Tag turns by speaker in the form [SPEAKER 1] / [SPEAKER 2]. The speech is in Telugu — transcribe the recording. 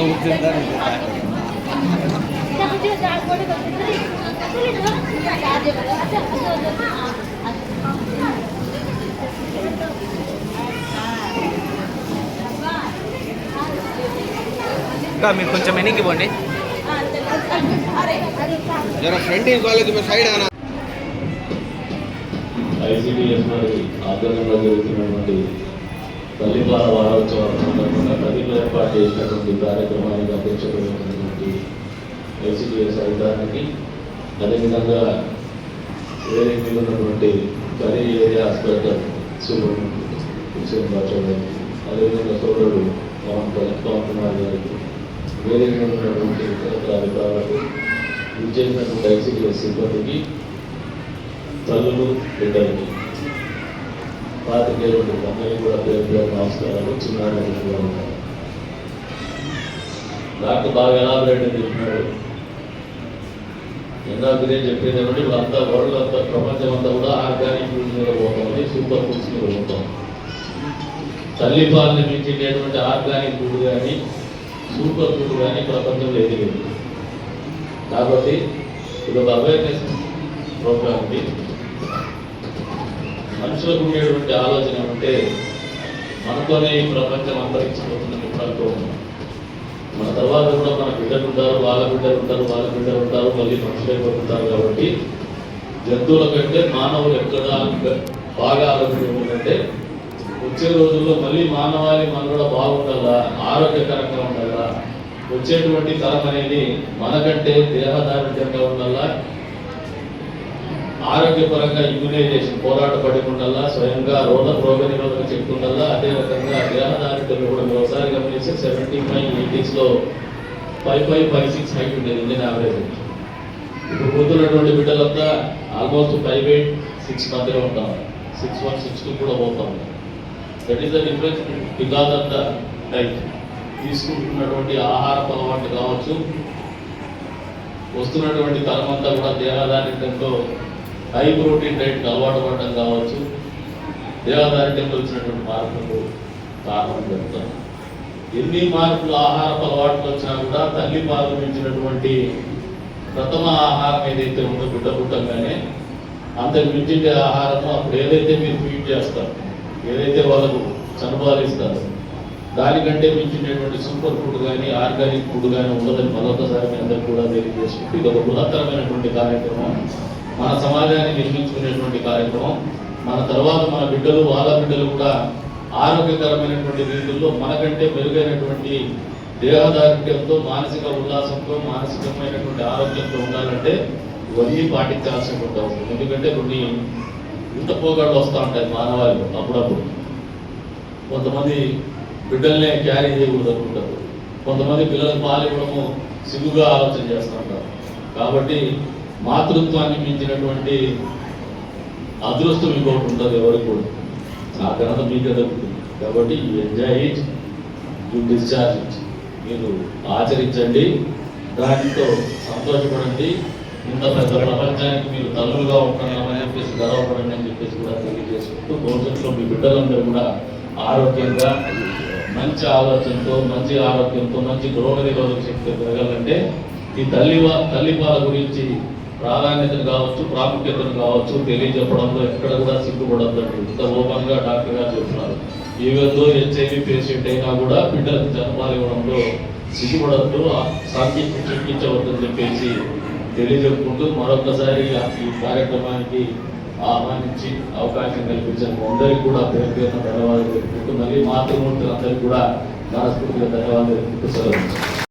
[SPEAKER 1] ఇంకా మీరు కొంచెం వెనక్కి పోండి.
[SPEAKER 2] ఐసిడిఎస్ వారి ఆధ్వర్యంలో జరుగుతున్నటువంటి తల్లిపాల వారోత్సవాల సందర్భంగా ప్రతిలో ఏర్పాటు చేసినటువంటి కార్యక్రమానికి అధ్యక్షులైనటువంటి ఐసిడిఎస్ అధికారికి, అదేవిధంగా వేరే మీద ఉన్నటువంటి కరీ ఏరియా హాస్పిటల్ హుసేన్ బాషా గారికి, అదేవిధంగా సోదరుడు పవన్ కుమార్ గారికి, వేరే మీద ఉన్నటువంటి ఇతర అధికారులకు, ఇచ్చేసినటువంటి ఐసిడిఎస్ సిబ్బందికి, తల్లులు, బిడ్డలకి, పాతికేయుడు అందరికీ కూడా పేరు పేరు నమస్కారాలు. చిన్నాడు డాక్టర్ బాగా ఎలాబరేట్ చెప్పినాడు. ఇందాకనే చెప్పేది ఏమంటే ఇప్పుడు అంతా వరల్డ్ అంతా ప్రపంచం అంతా కూడా ఆర్గానిక్ ఫుడ్ మీద పోతుంది, సూపర్ ఫుడ్స్ మీద పోతాం. తల్లి పాలని మించేటటువంటి ఆర్గానిక్ ఫుడ్ కానీ సూపర్ ఫుడ్ కానీ ప్రపంచంలో ఏది లేదు. కాబట్టి ఇది ఒక అవేర్నెస్ ప్రోగ్రామ్. మనుషులకు ఉండేటువంటి ఆలోచన ఉంటే మనతోనే ఈ ప్రపంచం అంతరించిపోతుందని ఎప్పుడంటూ ఉన్నాం. మన తర్వాత కూడా మన బిడ్డలు ఉంటారు, వాళ్ళ బిడ్డలు ఉంటారు, వాళ్ళ బిడ్డలు ఉంటారు, మళ్ళీ మనుషులైపోతుంటారు. కాబట్టి జంతువుల కంటే మానవులు ఎక్కడ బాగా ఆలోచన ఏమిటంటే వచ్చే రోజుల్లో మళ్ళీ మానవాళి మనం కూడా బాగుండాలా, ఆరోగ్యకరంగా ఉండాలా, వచ్చేటువంటి తరం అనేది మనకంటే దేహదారుఢ్యంగా ఉండాలా, ఆరోగ్యపరంగా ఇమ్యునైజేషన్ పోరాట పడి ఉండాలా, స్వయంగా రోగ నిరోధక శక్తి ఉండాలా. అదే రకంగా దేహదారుఢ్యంలో కూడా ఒకసారి గమనిస్తే 75, 80s 55, 56 హైట్ ఉండేది ఇండియన్ యావరేజ్. ఇప్పుడు పోతున్నటువంటి బిడ్డలంతా ఆల్మోస్ట్ 5'8", 6 మధ్యలో ఉంటాం, 6'1", 6'2 కూడా పోతాం. That is the difference because of the diet. తీసుకుంటున్నటువంటి ఆహారపు అలవాట్లు కావచ్చు, వస్తున్నటువంటి తరం అంతా కూడా దేహదారుఢ్యంతో హై ప్రోటీన్ డైట్కి అలవాటు పడడం కావచ్చు, దేహదారుఢ్యంలో వచ్చినటువంటి మార్పులకు కారణం చెప్తాను. ఎన్ని మార్పులు ఆహారపు అలవాట్లు వచ్చినా కూడా తల్లి పాలు మించినటువంటి ప్రథమ ఆహారం ఏదైతే ఉందో బిడ్డ పుట్టంగానే అంతకు మించిన ఆహారము అప్పుడు ఏదైతే మీరు ఫీడ్ చేస్తారు, ఏదైతే వాళ్ళకు చనుబాలిస్తారు, దానికంటే మించినటువంటి సూపర్ ఫుడ్ కానీ ఆర్గానిక్ ఫుడ్ కానీ ఉండదని మరొకసారి మీ అందరూ కూడా తెలియజేసుకుంటూ ఇది ఒక బృహత్తరమైనటువంటి కార్యక్రమం. మన సమాజాన్ని నిర్మించుకునేటువంటి కార్యక్రమం. మన తర్వాత మన బిడ్డలు, వాళ్ళ బిడ్డలు కూడా ఆరోగ్యకరమైనటువంటి రీతుల్లో మనకంటే మెరుగైనటువంటి దేహదారుఢ్యంతో, మానసిక ఉల్లాసంతో, మానసికమైనటువంటి ఆరోగ్యంతో ఉండాలంటే ఇవన్నీ పాటించాల్సినటువంటి అవసరం. ఎందుకంటే కొన్ని ఇంత పోగాళ్ళు వస్తూ ఉంటాయి మానవాళిలో. అప్పుడప్పుడు కొంతమంది బిడ్డల్నే క్యారీ చేయకూడదు అనుకుంటారు, కొంతమంది పిల్లలకు పాలు ఇవ్వడము సిగ్గుగా ఆలోచన చేస్తూ ఉంటారు. కాబట్టి మాతృత్వాన్ని మించినటువంటి అదృష్టం ఇంకోటి ఉంటుంది ఎవరికి కూడా. ఆ ఘనత మీకే దక్కుతుంది. కాబట్టి enjoy it, you discharge it. మీరు ఆచరించండి, దానితో సంతోషపడండి. ఇంత పెద్ద ప్రపంచానికి మీరు తల్లులుగా ఉంటున్నామని చెప్పేసి గర్వపడండి అని చెప్పేసి కూడా తెలియజేసుకుంటూ భవిష్యత్తులో మీ బిడ్డలందరూ కూడా ఆరోగ్యంగా, మంచి ఆలోచనతో, మంచి ఆరోగ్యంతో, మంచి రోగ నిరోధక శక్తి పెరగాలంటే ఈ తల్లిపాల గురించి ప్రాధాన్యతను కావచ్చు, ప్రాముఖ్యతను కావచ్చు తెలియజెప్పడంలో ఎక్కడ కూడా సిగ్గుపడద్దండి. ఇంత ఓపెన్గా డాక్టర్ గారు చెప్తున్నారు. ఈవెందో హెచ్ఐవి పేషెంట్ అయినా కూడా బిడ్డలకు జన్మాలు ఇవ్వడంలో సిగ్గుపడద్దు, సాంకేతిక చికిత్సవద్దని చెప్పేసి తెలియజెప్పుకుంటూ మరొకసారి ఈ కార్యక్రమానికి ఆహ్వానించి అవకాశం కల్పించిన అందరికీ కూడా పేరు పేరున ధన్యవాదాలు తెలుపుకుంటూ, మళ్ళీ మాతృమూర్తులందరికీ కూడా మనస్ఫూర్తిగా ధన్యవాదాలు తెలుపుతూ సెలవు.